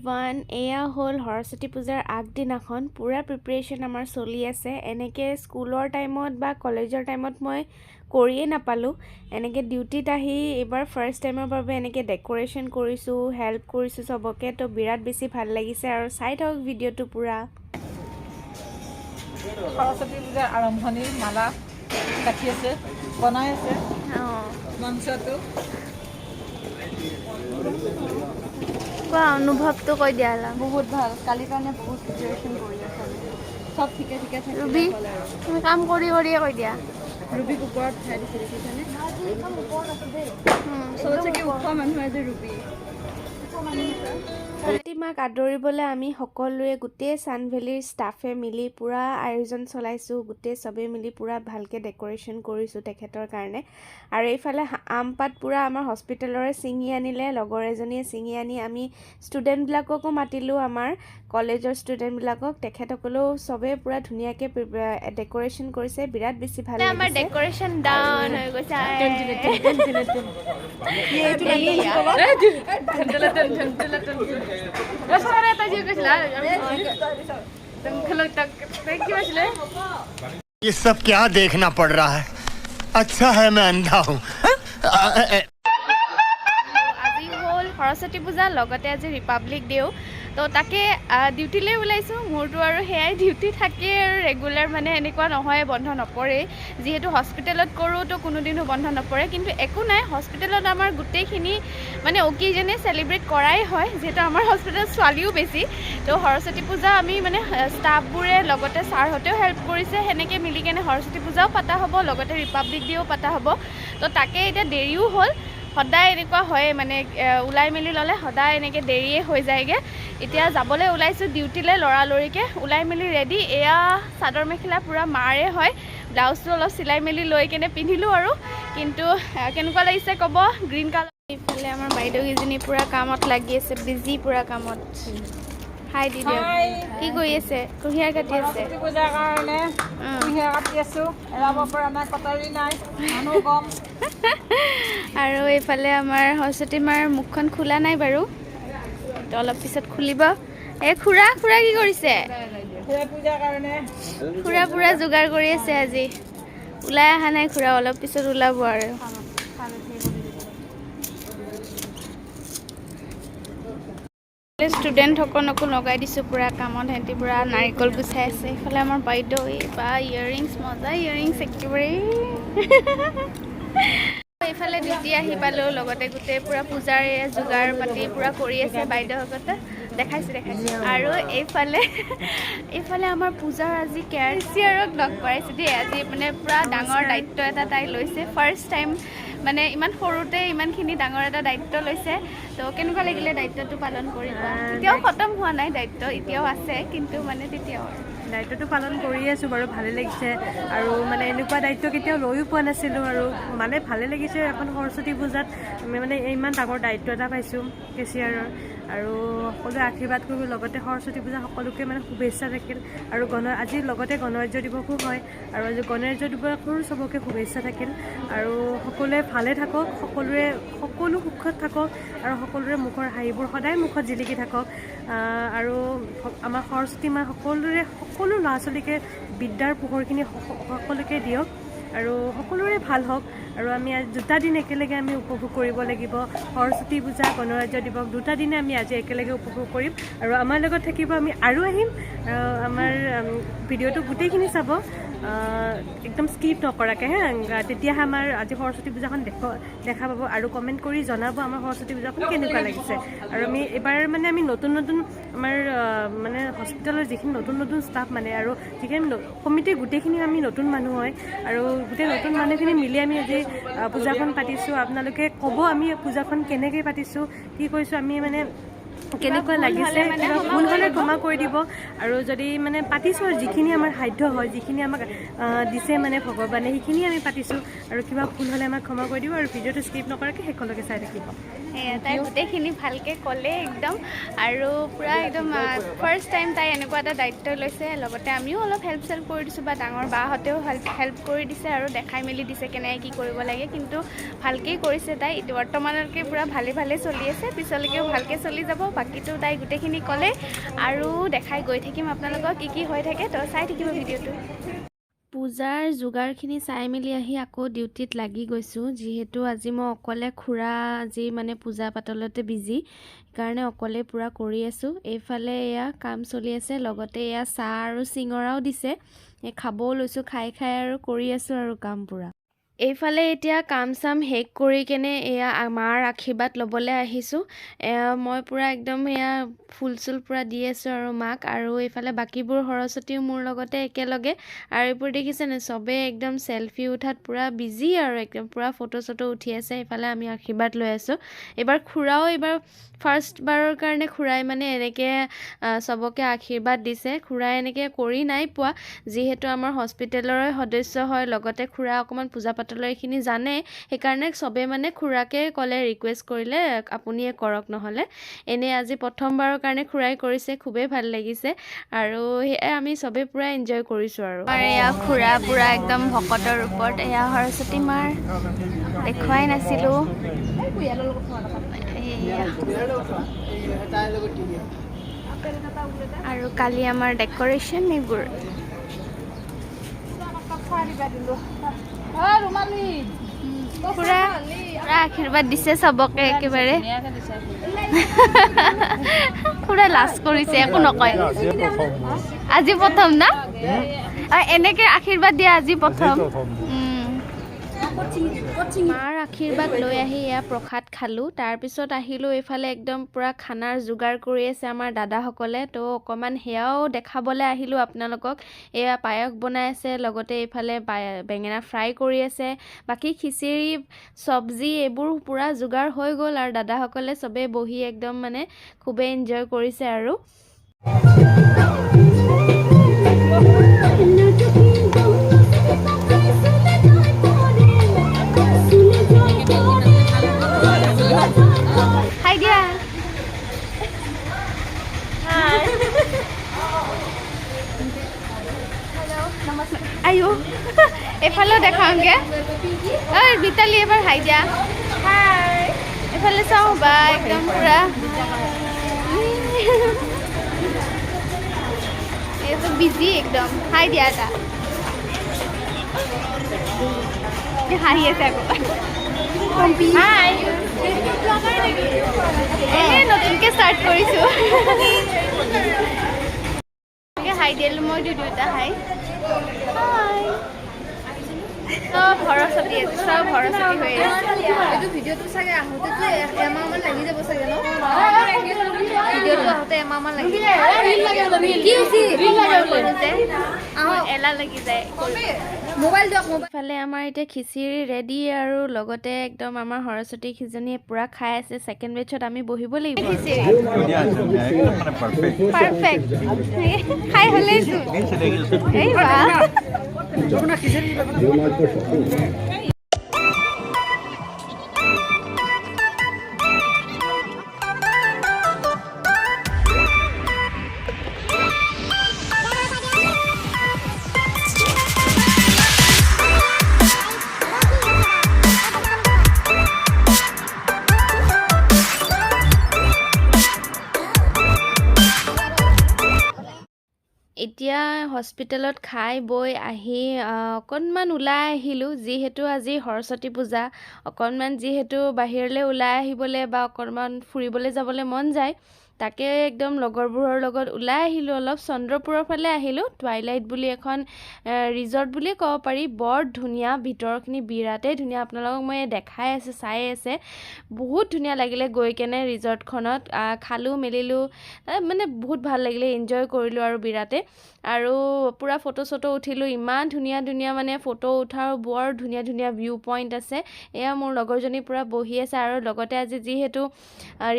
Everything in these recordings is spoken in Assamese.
এভৰিৱান, এয়া হ'ল সৰস্বতী পূজাৰ আগদিনাখন পুৰা প্ৰিপাৰেশ্যন আমাৰ চলি আছে। এনেকৈ স্কুলৰ টাইমত বা কলেজৰ টাইমত মই কৰিয়ে নাপালোঁ। এনেকৈ ডিউটিত আহি এইবাৰ ফাৰ্ষ্ট টাইমৰ বাবে এনেকৈ ডেক'ৰেশ্যন কৰিছোঁ, হেল্প কৰিছোঁ চবকে। তো বিৰাট বেছি ভাল লাগিছে আৰু চাই থাকক ভিডিঅ'টো পুৰা। সৰস্বতী পূজাৰ আৰম্ভণিৰ মালা গাঁঠি আছে, বনাই আছে মঞ্চটো। অনুভৱটো কৈ দিয়া বহুত ভাল, কালিৰ কাৰণে বহুত প্ৰিপাৰেশ্যন কৰি আছে। চব ঠিকে ঠিকে থাকে। ৰুবি তুমি কাম কৰি কৰিয়ে কৈ দিয়া। ৰুবিক ওপৰত উঠাই দিছে, দেখিছেনে? চবতকে ওখ মানুহ আজি ৰুবি। প্ৰতিমাক আদৰিবলৈ আমি সকলোৱে গোটেই চানভেলীৰ ষ্টাফে মিলি পূৰা আয়োজন চলাইছোঁ। গোটেই চবেই মিলি পূৰা ভালকৈ ডেক'ৰেশ্যন কৰিছোঁ তেখেতৰ কাৰণে। আৰু এইফালে আম পাত পূৰা আমাৰ হস্পিটেলৰে ছিঙি আনিলে, লগৰ এজনীয়ে ছিঙি আনি আমি ষ্টুডেণ্টবিলাককো মাতিলোঁ, আমাৰ কলেজৰ ষ্টুডেণ্টবিলাকক। তেখেতসকলেও চবেই পূৰা ধুনীয়াকৈ ডেক'ৰেশ্যন কৰিছে, বিৰাট বেছি ভাল লাগিছে। আমাৰ ডেক'ৰেশ্যন ডাউন হৈ গৈছে। ये सब क्या देखना पड़ रहा है? अच्छा है मैं अंधा हूँ। আজি হ'ল সৰস্বতী পূজা, লগতে আজি ৰিপাব্লিক ডেও। তো তাকে ডিউটিলৈ ওলাইছোঁ। মোৰতো আৰু সেয়াই ডিউটি থাকেই আৰু ৰেগুলাৰ, মানে এনেকুৱা নহয় বন্ধ নপৰে। যিহেতু হস্পিটেলত কৰোঁ তো কোনোদিনো বন্ধ নপৰে, কিন্তু একো নাই। হস্পিটেলত আমাৰ গোটেইখিনি মানে অকেজনে চেলিব্ৰেট কৰাই হয়, যিহেতু আমাৰ হস্পিটেলত ছোৱালীও বেছি। তো সৰস্বতী পূজা আমি মানে ষ্টাফবোৰে লগতে ছাৰহঁতেও হেল্প কৰিছে, সেনেকৈ মিলি কেনে সৰস্বতী পূজাও পতা হ'ব, লগতে ৰিপাব্লিক ডেও পতা হ'ব। তো তাকে এতিয়া দেৰিও হ'ল। সদায় এনেকুৱা হয়, মানে ওলাই মেলি ল'লে সদায় এনেকৈ দেৰিয়ে হৈ যায়গৈ। এতিয়া যাবলৈ ওলাইছোঁ ডিউটিলৈ, লৰালৰিকৈ ওলাই মেলি ৰেডি। এয়া চাদৰ মেখেলা পূৰা মাৰে হয়, ব্লাউজটো অলপ চিলাই মেলি লৈ কেনে পিন্ধিলোঁ আৰু। কিন্তু কেনেকুৱা লাগিছে ক'ব, গ্ৰীণ কালাৰ। ইফালে আমাৰ বাইদেউকেইজনী পূৰা কামত লাগি আছে, বিজি পূৰা কামত। হাই দিদি, কি কৰি আছে? কুঁহিয়াৰ কাটি আছে। সৰস্বতী পূজাৰ কাৰণে কুঁহিয়াৰ কাটি আছোঁ, এৰাব পৰা নাই, কটাৰী নাই, মানুহ কম। আৰু এইফালে আমাৰ সৰস্বতী মাৰ মুখখন খোলা নাই বাৰু, তো অলপ পিছত খুলিব। এই খুৰা কি কৰিছে? পূজাৰ কাৰণে খুৰা পূৰা যোগাৰ কৰি আছে। আজি ওলাই অহা নাই খুৰা, অলপ পিছত ওলাব আৰু। ষ্টুডেণ্টসকলকো লগাই দিছোঁ পূৰা কামত, সিহঁতি পূৰা নাৰিকল গুচাই আছে। এইফালে আমাৰ বাইদেউ বা ইয়েৰিংছ, মজা ইয়েৰিংছ একেবাৰে। এইফালে ডিউটি আহি পালোঁ, লগতে গোটেই পূৰা পূজাৰে যোগাৰ পাতি পূৰা কৰি আছে বাইদেউসকলে। দেখাইছোঁ। আৰু এইফালে আমাৰ পূজাৰ আজি কেয়াৰচিয়াৰক লগ কৰাইছে দেই। আজি মানে পূৰা ডাঙৰ দায়িত্ব এটা তাই লৈছে, ফাৰ্ষ্ট টাইম মানে ইমান সৰুতে ইমানখিনি ডাঙৰ এটা দায়িত্ব লৈছে। তো কেনেকুৱা লাগিলে দায়িত্বটো পালন কৰিব? এতিয়াও খতম হোৱা নাই দায়িত্ব, এতিয়াও আছে, কিন্তু মানে তেতিয়াও দায়িত্বটো পালন কৰি আছোঁ বাৰু, ভালে লাগিছে। আৰু মানে এনেকুৱা দায়িত্ব কেতিয়াও লৈও পোৱা নাছিলোঁ, আৰু মানে ভালে লাগিছে। এখন সৰস্বতী পূজাত আমি মানে ইমান ডাঙৰ দায়িত্ব এটা পাইছোঁ কেচিয়াৰৰ। আৰু সকলোৱে আশীৰ্বাদ কৰোঁ, লগতে সৰস্বতী পূজা সকলোকে মানে শুভেচ্ছা থাকিল। আৰু আজি লগতে গণৰাজ্য দিৱসো হয়, আৰু আজি গণৰাজ্য দিৱসৰো চবকে শুভেচ্ছা থাকিল। আৰু সকলোৱে ভালে থাকক, সকলো সুখত থাকক, আৰু সকলোৰে মুখৰ হাঁহিবোৰ সদায় মুখত জিলিকি থাকক। আৰু আমাৰ সৰস্বতী মা সকলো ল'ৰা ছোৱালীকে বিদ্যাৰ পোহৰখিনি সকলোকে দিয়ক, আৰু সকলোৰে ভাল হওক। আৰু আমি আজি 2টা দিন একেলগে আমি উপভোগ কৰিব লাগিব। সৰস্বতী পূজা, গণৰাজ্য দিৱস 2টা দিনে আমি আজি একেলগে উপভোগ কৰিম। আৰু আমাৰ লগত থাকিব, আমি আৰু আহিম। আমাৰ ভিডিঅ'টো গোটেইখিনি চাব, একদম স্কিপ নকৰাকৈ তেতিয়াহে আমাৰ আজি সৰস্বতী পূজাখন দেখা পাব। আৰু কমেণ্ট কৰি জনাব আমাৰ সৰস্বতী পূজাখন কেনেকুৱা লাগিছে। আৰু আমি এইবাৰ মানে আমি নতুন আমাৰ মানে হস্পিটেলৰ যিখিনি নতুন ষ্টাফ মানে, আৰু যিখিনি কমিটিৰ গোটেইখিনি আমি নতুন মানুহ হয়, আৰু গোটেই নতুন মানুহখিনি মিলি আমি আজি পূজাখন পাতিছোঁ। আপোনালোকে ক'ব আমি পূজাখন কেনেকৈ পাতিছোঁ, কি কৰিছোঁ, আমি মানে কেনেকুৱা লাগিছে। কিবা ভুল হ'লে ক্ষমা কৰি দিব। আৰু যদি মানে পাতিছোঁ, আৰু যিখিনি আমাৰ সাধ্য হয়, যিখিনি আমাক দিছে মানে ভগৱানে, সেইখিনি আমি পাতিছোঁ। আৰু কিবা ভুল হ'লে আমাক ক্ষমা কৰি দিব, আৰু ভিডিঅ'টো স্কিপ নকৰাকৈ শেষলৈকে চাই থাকিব। তাই গোটেইখিনি ভালকৈ ক'লে একদম, আৰু পূৰা একদম ফাৰ্ষ্ট টাইম তাই এনেকুৱা এটা দায়িত্ব লৈছে। লগতে আমিও অলপ হেল্প কৰি দিছোঁ, বা ডাঙৰ বাহঁতেও হেল্প কৰি দিছে আৰু দেখাই মেলি দিছে কেনেকৈ কি কৰিব লাগে। কিন্তু ভালকেই কৰিছে তাই, বৰ্তমানলৈকে পূৰা ভালে চলি আছে, পিছলৈকেও ভালকৈ চলি যাব। বাকীটো তাই গোটেইখিনি ক'লে আৰু দেখাই গৈ থাকিম আপোনালোকক কি হৈ থাকে তো চাই থাকিব ভিডিঅ'টো পূজাৰ যোগাৰখিনি চাই মেলি আহি আকৌ ডিউটিত লাগি গৈছোঁ যিহেতু আজি মই অকলে খুৰা আজি মানে পূজা পাতলতে বিজি কাৰণে অকলে পুৰা কৰি আছোঁ এইফালে এয়া কাম চলি আছে লগতে এয়া চাহ আৰু চিঙৰাও দিছে খাবও লৈছোঁ খাই আৰু কৰি আছোঁ আৰু কাম পুৰা এইফালে এতিয়া কাম চাম শেষ কৰি কেনে এয়া মাৰ আশীৰ্বাদ ল'বলৈ আহিছোঁ মই পুৰা একদম এয়া ফুল চুল পুৰা দি আছোঁ আৰু মাক আৰু এইফালে বাকীবোৰ সৰস্বতীও মোৰ লগতে একেলগে আৰু এইবোৰ দেখিছেনে চবেই একদম চেলফি উঠাত পুৰা বিজি আৰু একদম পুৰা ফটো চটো উঠি আছে এইফালে আমি আশীৰ্বাদ লৈ আছোঁ এইবাৰ খুৰাও এইবাৰ ফাৰ্ষ্ট বাৰৰ কাৰণে খুৰাই মানে এনেকৈ চবকে আশীৰ্বাদ দিছে খুৰাই এনেকৈ কৰি নাই পোৱা যিহেতু আমাৰ হস্পিটেলৰে সদস্য হয় লগতে খুৰা অকণমান পূজা পাতলৰ এইখিনি জানে সেইকাৰণে চবে মানে খুৰাকে ক'লে ৰিকুৱেষ্ট কৰিলে আপুনিয়ে কৰক নহ'লে এনেই আজি প্ৰথমবাৰৰ কাৰণে খুৰাই কৰিছে খুবেই ভাল লাগিছে আৰু আমি চবে পুৰা এনজয় কৰিছোঁ আৰু এয়া খুৰা পুৰা একদম ভকতৰ ওপৰত এয়া সৰস্বতী মাৰ দেখুৱাই নাছিলোঁ আৰু কালি আমাৰ ডেক'ৰেশ্যন এইবোৰ পুৰা আশীৰ্বাদ দিছে চবকে একেবাৰে পুৰা লাজ কৰিছে একো নকয় আজি প্ৰথম না এনেকে আশীৰ্বাদ দিয়া আজি প্ৰথম মাৰ আশীৰ্বাদ লৈ আহি এয়া প্ৰসাদ খালোঁ তাৰপিছত আহিলোঁ এইফালে একদম পুৰা খানাৰ যোগাৰ কৰি আছে আমাৰ দাদাসকলে তো অকণমান সেয়াও দেখাবলৈ আহিলোঁ আপোনালোকক এয়া পায়স বনাই আছে লগতে এইফালে বেঙেনা ফ্ৰাই কৰি আছে বাকী খিচিৰি চব্জি এইবোৰ পুৰা যোগাৰ হৈ গ'ল আৰু দাদাসকলে চবেই বহি একদম মানে খুবেই এনজয় কৰিছে আৰু Hi dia. Hi. Hello. Namaste. Ayo. Efalo dekhaunge. Oi Vitali ebar hi dia. Hi. Efale sao ba ekdom pura. Ye to busy ekdom. Hi dia ta. Ye hi ase ako. Hi. নতুনকৈ ষ্টাৰ্ট কৰিছোঁ হাই দিলোঁ মই দুটা হাই চব সৰস্বতী আছে চব সৰস্বতী হৈ আছে এইটো ভিডিঅ'টো চাগে আহোঁতেতো এমাহমান লাগি যাব চাগে ন ভিডিঅ'টো আহোঁতে এমাহমান লাগি এলাহ লাগি যায় মোবাইল দিয়ক মোবাইলফালে আমাৰ এতিয়া খিচিৰি ৰেডি আৰু লগতে একদম আমাৰ সৰস্বতী খিজনীয়ে পুৰা খাই আছে ছেকেণ্ড বেটছত আমি বহিব লাগিব পাৰফেক্ট খাই হ'লেইছো এই বাহ এতিয়া হস্পিটেলত খাই বৈ আহি অকণমান ওলাই আহিলোঁ যিহেতু আজি সৰস্বতী পূজা অকণমান যিহেতু বাহিৰলৈ ওলাই আহিবলৈ বা অকণমান ফুৰিবলৈ যাবলৈ মন যায় তাকে একদম লগৰবোৰৰ লগত ওলাই আহিলোঁ অলপ চন্দ্ৰপুৰৰ ফালে আহিলোঁ টুৱাইলাইট বুলি এখন ৰিজৰ্ট বুলিয়ে ক'ব পাৰি বৰ ধুনীয়া ভিতৰখিনি বিৰাটেই ধুনীয়া আপোনালোকক মই দেখাই আছে চাই আছে বহুত ধুনীয়া লাগিলে গৈ কেনে ৰিজৰ্টখনত খালোঁ মেলিলোঁ মানে বহুত ভাল লাগিলে এনজয় কৰিলোঁ আৰু বিৰাটে আৰু পুৰা ফটো চটো উঠিলোঁ ইমান ধুনীয়া ধুনীয়া মানে ফটো উঠাৰ বৰ ধুনীয়া ধুনীয়া ভিউ পইণ্ট আছে এয়া মোৰ লগৰজনী পুৰা বহি আছে আৰু লগতে আজি যিহেতু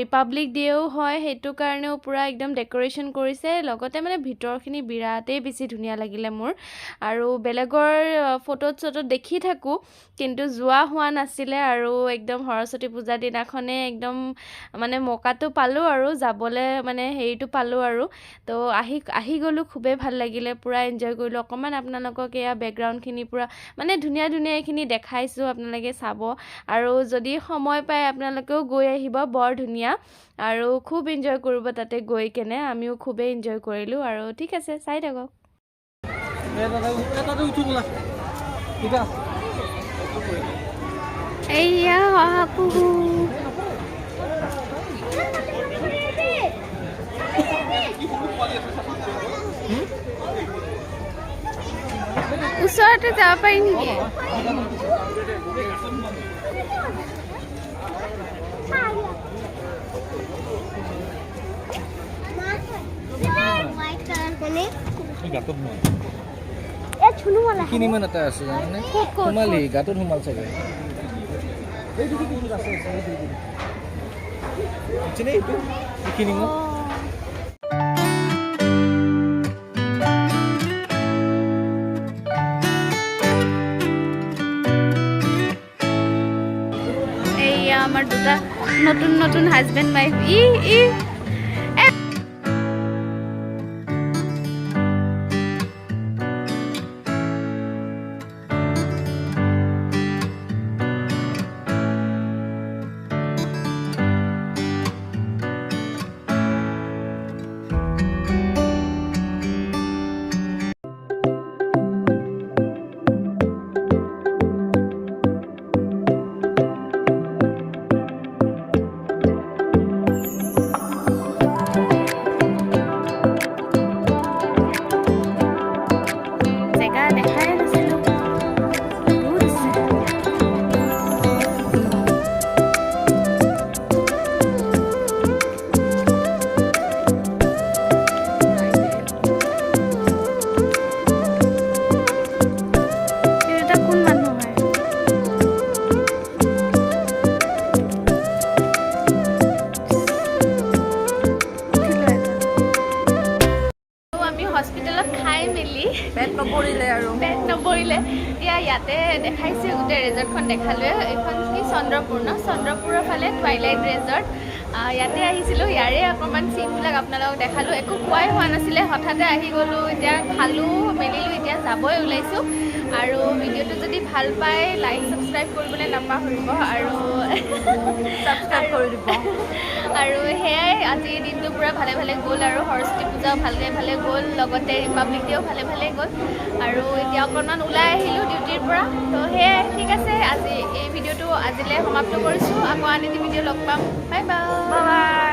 ৰিপাব্লিক ডেও হয় সেইটো কাৰণেও পুৰা একদম ডেক'ৰেশ্যন কৰিছে লগতে মানে ভিতৰখিনি বিৰাটেই বেছি ধুনীয়া লাগিলে মোৰ আৰু বেলেগৰ ফটোত চটোত দেখি থাকোঁ কিন্তু যোৱা হোৱা নাছিলে আৰু একদম সৰস্বতী পূজা দিনাখনে একদম মানে মৌকাটো পালোঁ আৰু যাবলৈ মানে হেৰিটো পালোঁ আৰু তো আহি গ'লোঁ খুবেই ভাল লাগিলে পুৰা এনজয় কৰিলোঁ অকণমান আপোনালোকক এয়া বেকগ্ৰাউণ্ডখিনি পুৰা মানে ধুনীয়া ধুনীয়া এইখিনি দেখাইছোঁ আপোনালোকে চাব আৰু যদি সময় পায় আপোনালোকেও গৈ আহিব বৰ ধুনীয়া আৰু খুব এনজয় এনজয় কৰিব তাতে গৈ কেনে আমিও খুবেই এনজয় কৰিলোঁ আৰু ঠিক আছে চাই থাকক এইয়া ওচৰতে যাব পাৰি নেকি কিনিমান এটা আছে জানানে সোমালি গাঁতত সোমাল চাগে এইয়া আমাৰ দুটা নতুন নতুন হাজবেণ্ড ৱাইফ পেট নপৰিলে এতিয়া ইয়াতে দেখাইছে গোটেই ৰিজৰ্টখন দেখালোৱে এইখন কি চন্দ্ৰপুৰৰ ফালে টুৱাইলাইট ৰিজৰ্ট ইয়াতে আহিছিলোঁ ইয়াৰে অকণমান চিনবিলাক আপোনালোকক দেখালোঁ একো খোৱাই হোৱা নাছিলে হঠাতে আহি গ'লোঁ এতিয়া খালোঁ মেলিলোঁ এতিয়া যাবই ওলাইছোঁ আৰু ভিডিঅ'টো যদি ভাল পায় লাইক ছাবস্ক্ৰাইব কৰিবলৈ নাপাহৰিব আৰু ছাবস্ক্ৰাইব কৰি দিব আৰু সেয়াই আজি দিনটো পূৰা ভালে ভালে গ'ল আৰু সৰস্বতী পূজাও ভালে গ'ল লগতে ৰিপাব্লিক ডেও ভালে গ'ল আৰু এতিয়া অকণমান ওলাই আহিলোঁ ডিউটিৰ পৰা তো সেয়াই ঠিক আছে আজি এই ভিডিঅ'টো আজিলৈ সমাপ্ত কৰিছোঁ আকৌ আন এটি ভিডিঅ' লগ পাম বাই বাই